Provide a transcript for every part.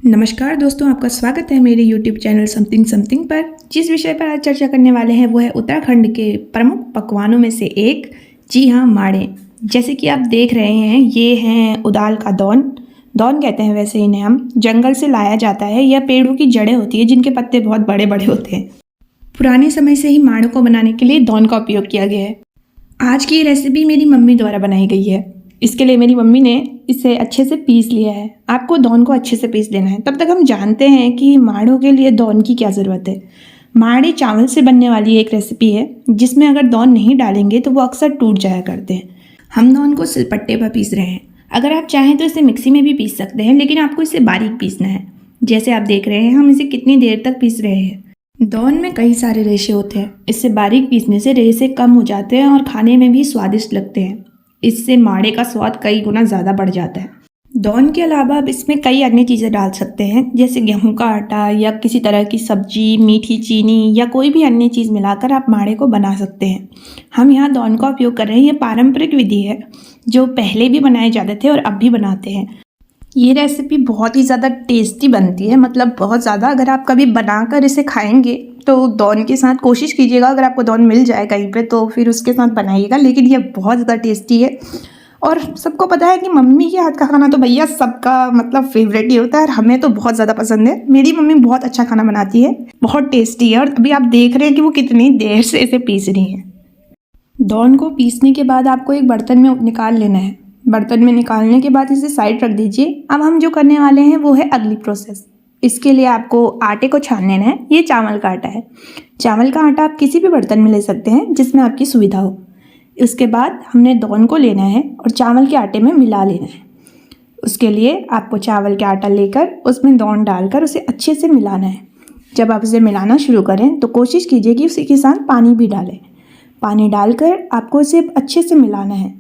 नमस्कार दोस्तों, आपका स्वागत है मेरे YouTube चैनल समथिंग समथिंग पर। जिस विषय पर आज चर्चा करने वाले हैं वो है उत्तराखंड के प्रमुख पकवानों में से एक, जी हाँ, माड़े। जैसे कि आप देख रहे हैं, ये हैं उदाल का दौन कहते हैं वैसे इन्हें हम। जंगल से लाया जाता है। यह पेड़ों की जड़ें होती है जिनके पत्ते बहुत बड़े बड़े होते हैं। पुराने समय से ही माड़ों को बनाने के लिए दौन का उपयोग किया गया है। आज की रेसिपी मेरी मम्मी द्वारा बनाई गई है। इसके लिए मेरी मम्मी ने इसे अच्छे से पीस लिया है। आपको दौन को अच्छे से पीस लेना है। तब तक हम जानते हैं कि माड़ों के लिए दौन की क्या ज़रूरत है। माड़े चावल से बनने वाली एक रेसिपी है जिसमें अगर दौन नहीं डालेंगे तो वो अक्सर टूट जाया करते हैं। हम दौन को सिलपट्टे पर पीस रहे हैं। अगर आप चाहें तो इसे मिक्सी में भी पीस सकते हैं, लेकिन आपको इसे बारीक पीसना है। जैसे आप देख रहे हैं, हम इसे कितनी देर तक पीस रहे हैं। दौन में कई सारे रेशे होते हैं। इससे बारीक पीसने से रेशे कम हो जाते हैं और खाने में भी स्वादिष्ट लगते हैं। इससे माड़े का स्वाद कई गुना ज़्यादा बढ़ जाता है। दौन के अलावा आप इसमें कई अन्य चीज़ें डाल सकते हैं, जैसे गेहूं का आटा या किसी तरह की सब्जी, मीठी चीनी या कोई भी अन्य चीज़ मिलाकर आप माड़े को बना सकते हैं। हम यहाँ दौन का उपयोग कर रहे हैं। ये पारंपरिक विधि है जो पहले भी बनाए जाते थे और अब भी बनाते हैं। ये रेसिपी बहुत ही ज़्यादा टेस्टी बनती है, मतलब बहुत ज़्यादा। अगर आप कभी बनाकर इसे खाएंगे तो दौन के साथ कोशिश कीजिएगा। अगर आपको दौन मिल जाए कहीं पे तो फिर उसके साथ बनाइएगा, लेकिन ये बहुत ज़्यादा टेस्टी है। और सबको पता है कि मम्मी के हाथ का खाना तो भैया सबका मतलब फेवरेट ही होता है, और हमें तो बहुत ज़्यादा पसंद है। मेरी मम्मी बहुत अच्छा खाना बनाती है, बहुत टेस्टी है। और अभी आप देख रहे हैं कि वो कितनी देर से इसे पीस रही हैं। दौन को पीसने के बाद आपको एक बर्तन में निकाल लेना है। बर्तन में निकालने के बाद इसे साइड रख दीजिए। अब हम जो करने वाले हैं वो है अगली प्रोसेस। इसके लिए आपको आटे को छान लेना है। ये चावल का आटा है। चावल का आटा आप किसी भी बर्तन में ले सकते हैं जिसमें आपकी सुविधा हो। उसके बाद हमने दौन को लेना है और चावल के आटे में मिला लेना है। उसके लिए आपको चावल का आटा लेकर उसमें दौन डालकर उसे अच्छे से मिलाना है। जब आप इसे मिलाना शुरू करें तो कोशिश कीजिए कि उसी के साथ पानी भी डालें। पानी डालकर आपको इसे अच्छे से मिलाना है।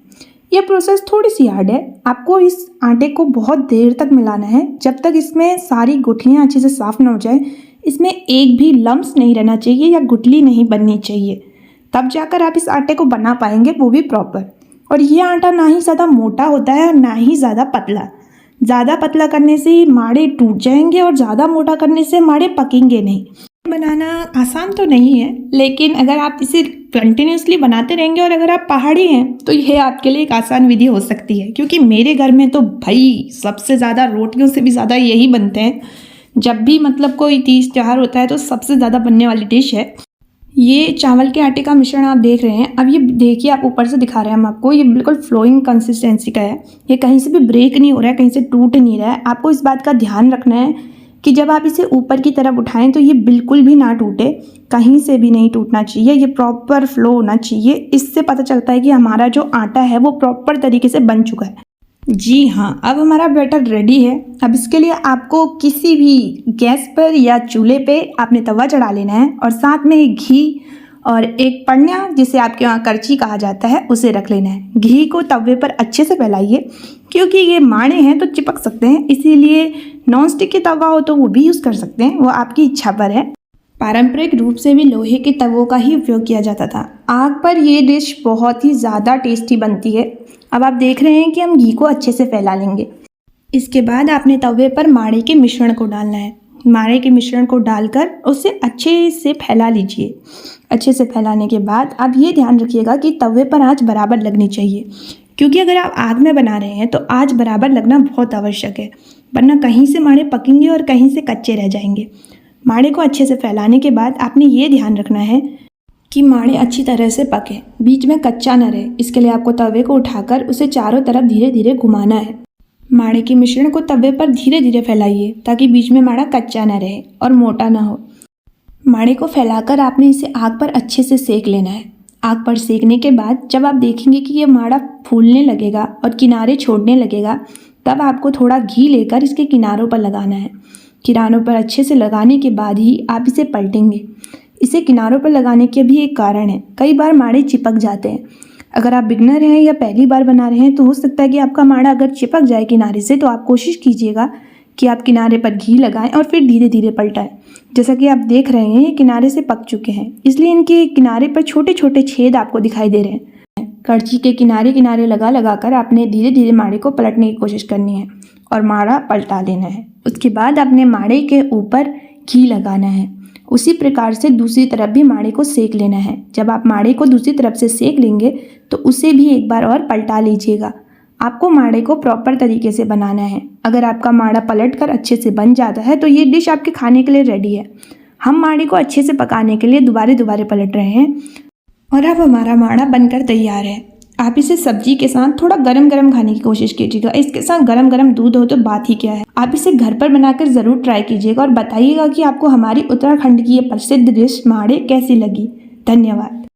यह प्रोसेस थोड़ी सी हार्ड है। आपको इस आटे को बहुत देर तक मिलाना है, जब तक इसमें सारी गुठलियाँ अच्छे से साफ़ ना हो जाए। इसमें एक भी लम्स नहीं रहना चाहिए या गुठली नहीं बननी चाहिए, तब जाकर आप इस आटे को बना पाएंगे, वो भी प्रॉपर। और ये आटा ना ही ज़्यादा मोटा होता है और ना ही ज़्यादा पतला। ज़्यादा पतला करने से माड़े टूट जाएंगे और ज़्यादा मोटा करने से माड़े पकेंगे नहीं। बनाना आसान तो नहीं है, लेकिन अगर आप इसे कंटिन्यूसली बनाते रहेंगे और अगर आप पहाड़ी हैं तो यह आपके लिए एक आसान विधि हो सकती है। क्योंकि मेरे घर में तो भाई सबसे ज़्यादा रोटियों से भी ज़्यादा यही बनते हैं। जब भी मतलब कोई तीज त्योहार होता है तो सबसे ज़्यादा बनने वाली डिश है। ये चावल के आटे का मिश्रण आप देख रहे हैं। अब ये देखिए, आप ऊपर से दिखा रहे हैं हम आपको, ये बिल्कुल फ्लोइंग कंसिस्टेंसी का है। ये कहीं से भी ब्रेक नहीं हो रहा है, कहीं से टूट नहीं रहा है। आपको इस बात का ध्यान रखना है कि जब आप इसे ऊपर की तरफ उठाएं तो ये बिल्कुल भी ना टूटे, कहीं से भी नहीं टूटना चाहिए। ये प्रॉपर फ्लो होना चाहिए। इससे पता चलता है कि हमारा जो आटा है वो प्रॉपर तरीके से बन चुका है। जी हाँ, अब हमारा बैटर रेडी है। अब इसके लिए आपको किसी भी गैस पर या चूल्हे पे आपने तवा चढ़ा लेना है और साथ में घी और एक पन्या, जिसे आपके वहाँ करछी कहा जाता है, उसे रख लेना है। घी को तवे पर अच्छे से फैलाइए, क्योंकि ये माड़े हैं तो चिपक सकते हैं, इसीलिए नॉन स्टिक के तवा हो तो वो भी यूज़ कर सकते हैं, वो आपकी इच्छा पर है। पारंपरिक रूप से भी लोहे के तवों का ही उपयोग किया जाता था। आग पर ये डिश बहुत ही ज़्यादा टेस्टी बनती है। अब आप देख रहे हैं कि हम घी को अच्छे से फैला लेंगे। इसके बाद आपने तवे पर माड़े के मिश्रण को डालना है। माड़े के मिश्रण को डालकर उसे अच्छे से फैला लीजिए। अच्छे से फैलाने के बाद आप ये ध्यान रखिएगा कि तवे पर आंच बराबर लगनी चाहिए, क्योंकि अगर आप आग में बना रहे हैं तो आंच बराबर लगना बहुत आवश्यक है, वरना कहीं से माड़े पकेंगे और कहीं से कच्चे रह जाएंगे। माड़े को अच्छे से फैलाने के बाद आपने ये ध्यान रखना है कि माड़े अच्छी तरह से पके, बीच में कच्चा न रहे। इसके लिए आपको तवे को उठाकर उसे चारों तरफ धीरे धीरे घुमाना है। माड़े के मिश्रण को तवे पर धीरे धीरे फैलाइए ताकि बीच में माड़ा कच्चा न रहे और मोटा ना हो। माड़े को फैलाकर आपने इसे आग पर अच्छे से सेक लेना है। आग पर सेकने के बाद जब आप देखेंगे कि ये माड़ा फूलने लगेगा और किनारे छोड़ने लगेगा, तब आपको थोड़ा घी लेकर इसके किनारों पर लगाना है। किनारों पर अच्छे से लगाने के बाद ही आप इसे पलटेंगे। इसे किनारों पर लगाने के भी एक कारण है, कई बार माड़े चिपक जाते हैं। अगर आप बिगनर हैं या पहली बार बना रहे हैं तो हो सकता है कि आपका माड़ा अगर चिपक जाए किनारे से, तो आप कोशिश कीजिएगा कि आप किनारे पर घी लगाएं और फिर धीरे धीरे पलटाएं। जैसा कि आप देख रहे हैं, ये किनारे से पक चुके हैं, इसलिए इनके किनारे पर छोटे छोटे छेद आपको दिखाई दे रहे हैं। करछी के किनारे किनारे लगा कर आपने धीरे धीरे माड़े को पलटने की कोशिश करनी है और माड़ा पलटा लेना है। उसके बाद अपने माड़े के ऊपर घी लगाना है। उसी प्रकार से दूसरी तरफ भी माड़े को सेक लेना है। जब आप माड़े को दूसरी तरफ से सेक लेंगे तो उसे भी एक बार और पलटा लीजिएगा। आपको माड़े को प्रॉपर तरीके से बनाना है। अगर आपका माड़ा पलटकर अच्छे से बन जाता है तो ये डिश आपके खाने के लिए रेडी है। हम माड़े को अच्छे से पकाने के लिए दोबारा पलट रहे हैं और अब हमारा माड़ा बनकर तैयार है। आप इसे सब्जी के साथ थोड़ा गरम गरम खाने की कोशिश कीजिएगा। इसके साथ गरम गरम दूध हो तो बात ही क्या है। आप इसे घर पर बनाकर ज़रूर ट्राई कीजिएगा और बताइएगा कि आपको हमारी उत्तराखंड की ये प्रसिद्ध डिश माड़े कैसी लगी। धन्यवाद।